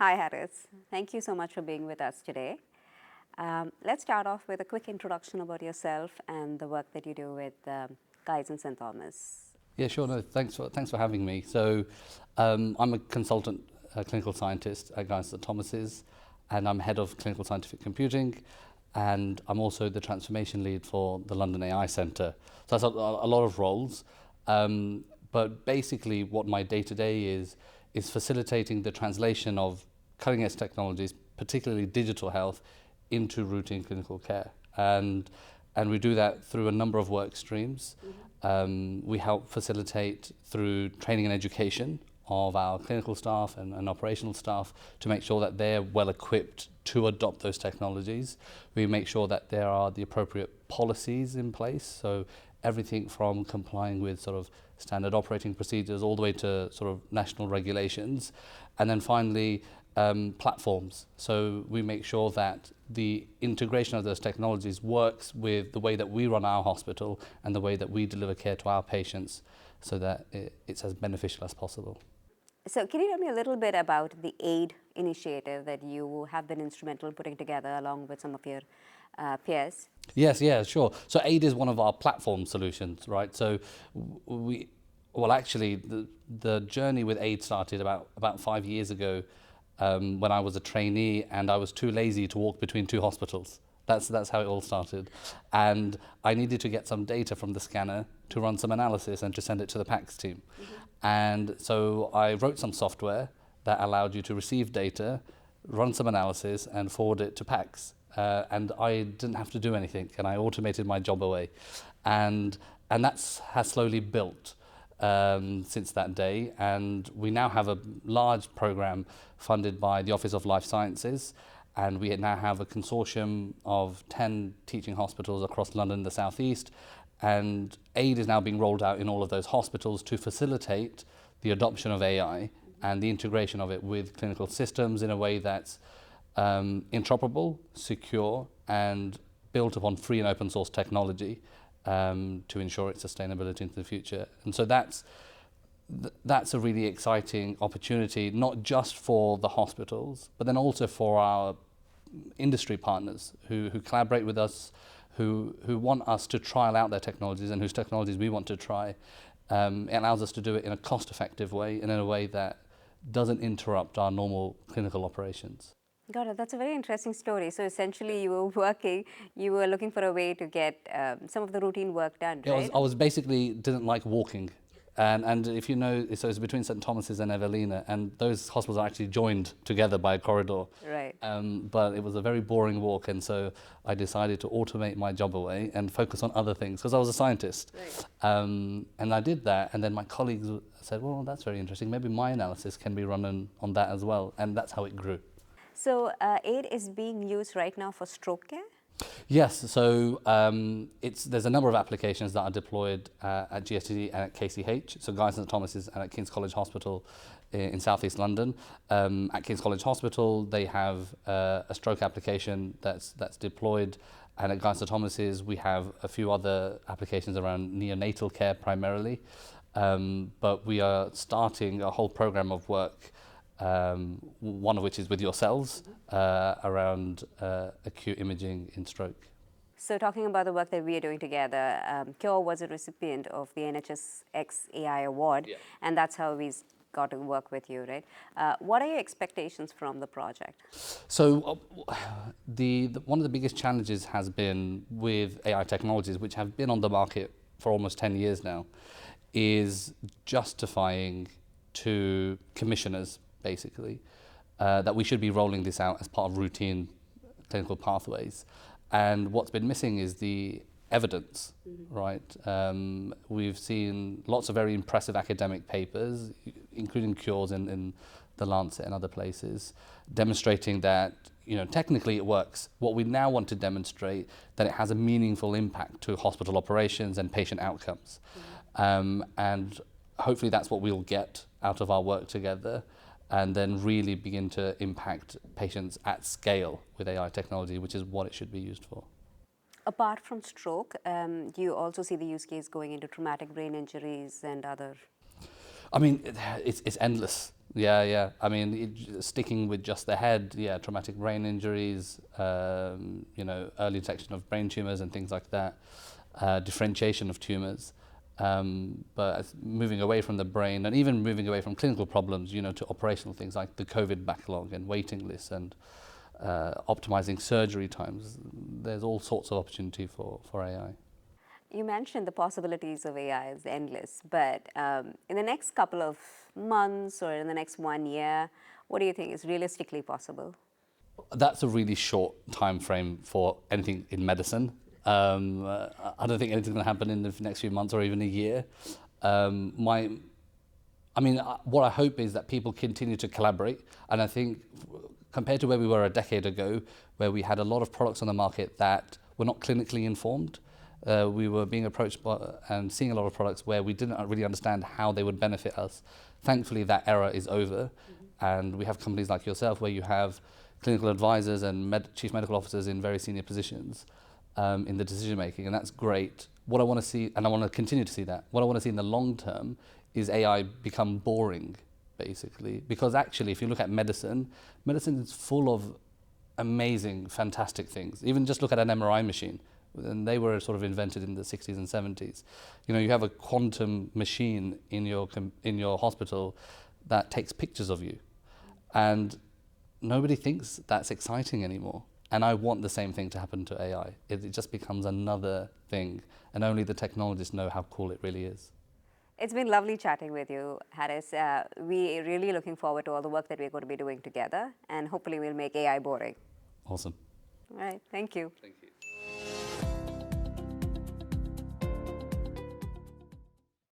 Hi, Harris. Thank you so much for being with us today. Let's start off with a quick introduction about yourself and the work that you do with Guys in St. Thomas. Yeah, sure. No, thanks for having me. So, I'm a consultant clinical scientist at Guy's St Thomas's, and I'm head of clinical scientific computing, and I'm also the transformation lead for the London AI Centre. So that's a lot of roles. But basically, what my day to day is facilitating the translation of cutting edge technologies, particularly digital health, into routine clinical care, and we do that through a number of work streams. We help facilitate through training and education of our clinical staff and operational staff to make sure that they're well equipped to adopt those technologies. We make sure that there are the appropriate policies in place, so everything from complying with sort of standard operating procedures all the way to sort of national regulations. And then finally, platforms. So we make sure that the integration of those technologies works with the way that we run our hospital and the way that we deliver care to our patients so that it's as beneficial as possible. So, can you tell me a little bit about the AIDE initiative that you have been instrumental in putting together along with some of your peers? Yes, yeah, sure. So AIDE is one of our platform solutions, right? So actually, the journey with AIDE started about 5 years ago, when I was a trainee and I was too lazy to walk between two hospitals. That's how it all started. And I needed to get some data from the scanner to run some analysis and to send it to the PACS team. And so I wrote some software that allowed you to receive data, run some analysis, and forward it to PACS. And I didn't have to do anything, and I automated my job away. And has slowly built since that day, and we now have a large program funded by the Office of Life Sciences, and we now have a consortium of 10 teaching hospitals across London and the South East, and AIDE is now being rolled out in all of those hospitals to facilitate the adoption of AI and the integration of it with clinical systems in a way that's interoperable, secure, and built upon free and open source technology to ensure its sustainability into the future. And so that's a really exciting opportunity, not just for the hospitals, but then also for our industry partners who collaborate with us, who want us to trial out their technologies and whose technologies we want to try. It allows us to do it in a cost-effective way and in a way that doesn't interrupt our normal clinical operations. Got it. That's a very interesting story. So essentially, you were looking for a way to get some of the routine work done, Yeah, right? I was basically didn't like walking. And if you know, so it's between St Thomas's and Evelina, and those hospitals are actually joined together by a corridor. Right. But it was a very boring walk, and so I decided to automate my job away and focus on other things because I was a scientist. Right. And I did that, and then my colleagues said, well, that's very interesting. Maybe my analysis can be run on that as well, and that's how it grew. So AIDE is being used right now for stroke care? Yes, so there's a number of applications that are deployed at GSTD and at KCH, so Guy's St Thomas's and at King's College Hospital in South East London. At King's College Hospital, they have a stroke application that's deployed, and at Guy's St Thomas's, we have a few other applications around neonatal care primarily, but we are starting a whole program of work. One of which is with yourselves around acute imaging in stroke. So talking about the work that we are doing together, Qure was a recipient of the NHS X AI Award, Yeah. and that's how we got to work with you, right? What are your expectations from the project? So one of the biggest challenges has been with AI technologies, which have been on the market for almost 10 years now, is justifying to commissioners, basically, that we should be rolling this out as part of routine clinical pathways. And what's been missing is the evidence, right? We've seen lots of very impressive academic papers, including Cures in the Lancet and other places, demonstrating that, technically it works. What we now want to demonstrate that it has a meaningful impact to hospital operations and patient outcomes. And hopefully that's what we'll get out of our work together, and then really begin to impact patients at scale with AI technology, which is what it should be used for. Apart from stroke, do you also see the use case going into traumatic brain injuries and other? I mean, it's endless. Yeah, yeah. I mean, sticking with just the head, yeah, traumatic brain injuries, early detection of brain tumors and things like that, differentiation of tumors. But moving away from the brain and even moving away from clinical problems, to operational things like the COVID backlog and waiting lists and optimizing surgery times. There's all sorts of opportunity for AI. You mentioned the possibilities of AI is endless, but in the next couple of months or in the next 1 year, what do you think is realistically possible? That's a really short time frame for anything in medicine. I don't think anything's going to happen in the next few months or even a year. What I hope is that people continue to collaborate, and I think compared to where we were a decade ago, where we had a lot of products on the market that were not clinically informed, we were being approached by and seeing a lot of products where we didn't really understand how they would benefit us. Thankfully, that era is over, and we have companies like yourself where you have clinical advisors and chief medical officers in very senior positions in the decision making, and that's great. What I want to see, and I want to continue to see that, what I want to see in the long term is AI become boring, basically. Because actually, if you look at medicine is full of amazing, fantastic things. Even just look at an MRI machine. And they were sort of invented in the 60s and 70s. You have a quantum machine in your hospital that takes pictures of you. And nobody thinks that's exciting anymore. And I want the same thing to happen to AI. It just becomes another thing, and only the technologists know how cool it really is. It's been lovely chatting with you, Haris. We're really looking forward to all the work that we're going to be doing together, and hopefully we'll make AI boring. Awesome. All right, thank you. Thank you.